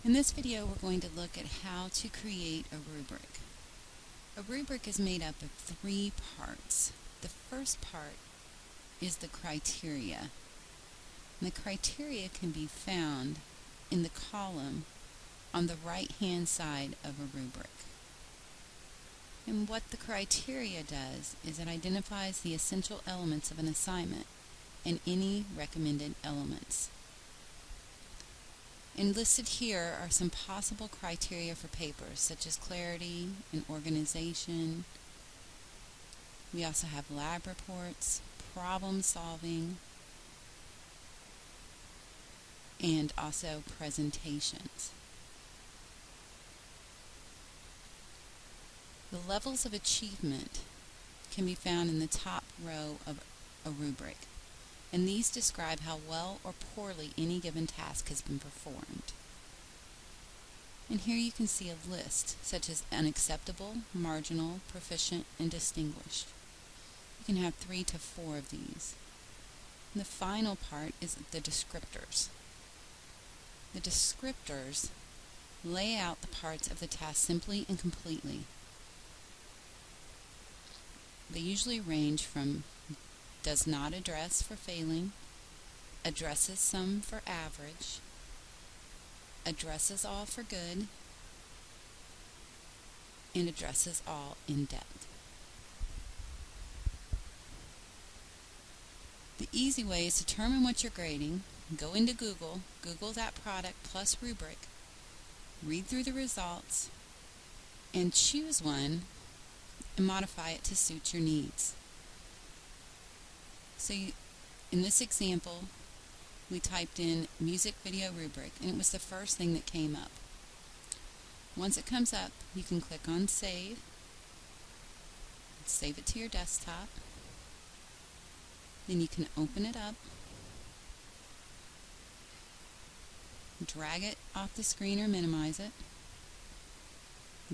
In this video, we're going to look at how to create a rubric. A rubric is made up of 3 parts. The first part is the criteria. And the criteria can be found in the column on the right-hand side of a rubric. And what the criteria does is it identifies the essential elements of an assignment and any recommended elements. And listed here are some possible criteria for papers, such as clarity and organization. We also have lab reports, problem solving, and also presentations. The levels of achievement can be found in the top row of a rubric, and these describe how well or poorly any given task has been performed. And here you can see a list such as unacceptable, marginal, proficient, and distinguished. You can have 3 to 4 of these. And the final part is the descriptors. The descriptors lay out the parts of the task simply and completely. They usually range from does not address for failing, addresses some for average, addresses all for good, and addresses all in depth. The easy way is to determine what you're grading. Go into Google, Google that product plus rubric, read through the results, and choose one and modify it to suit your needs. So in this example, we typed in music video rubric, and it was the first thing that came up. Once it comes up, you can click on save it to your desktop. Then you can open it up, drag it off the screen or minimize it,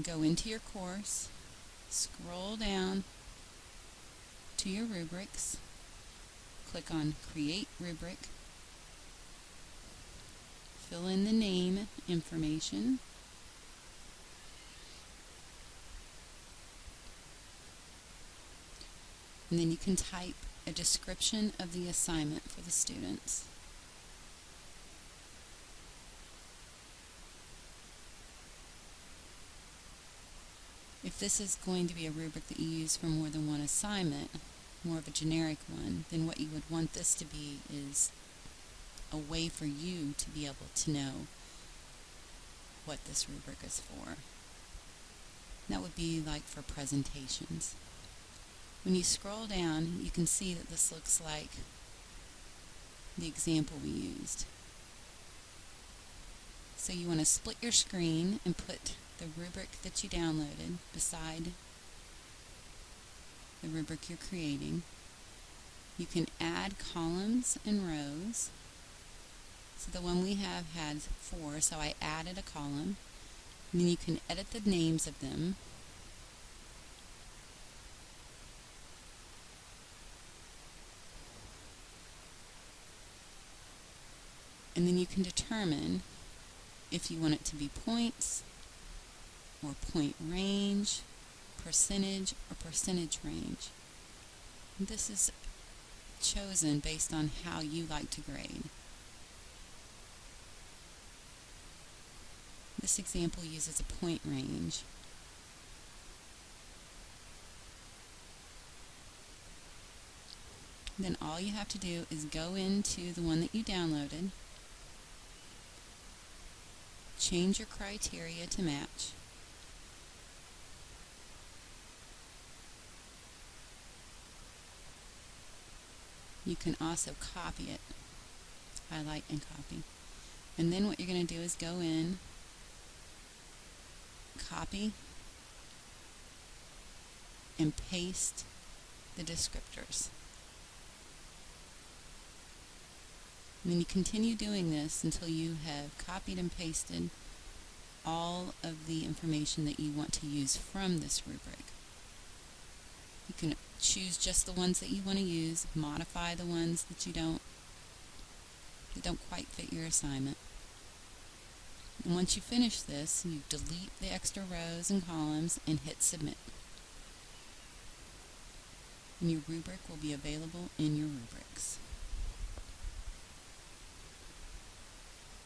go into your course, scroll down to your rubrics, click on Create Rubric, fill in the name information, and then you can type a description of the assignment for the students. If this is going to be a rubric that you use for more than one assignment, more of a generic one, then what you would want this to be is a way for you to be able to know what this rubric is for. That would be like for presentations. When you scroll down, you can see that this looks like the example we used. So you want to split your screen and put the rubric that you downloaded beside the rubric you're creating. You can add columns and rows. So the one we have had 4, so I added a column. And then you can edit the names of them. And then you can determine if you want it to be points, or point range, percentage, or percentage range. And this is chosen based on how you like to grade. This example uses a point range. Then all you have to do is go into the one that you downloaded, change your criteria to match, you can also copy it, highlight and copy, and then what you're going to do is go in, copy, and paste the descriptors. And then you continue doing this until you have copied and pasted all of the information that you want to use from this rubric. You can choose just the ones that you want to use, modify the ones that don't quite fit your assignment. And once you finish this, you delete the extra rows and columns and hit Submit. And your rubric will be available in your rubrics.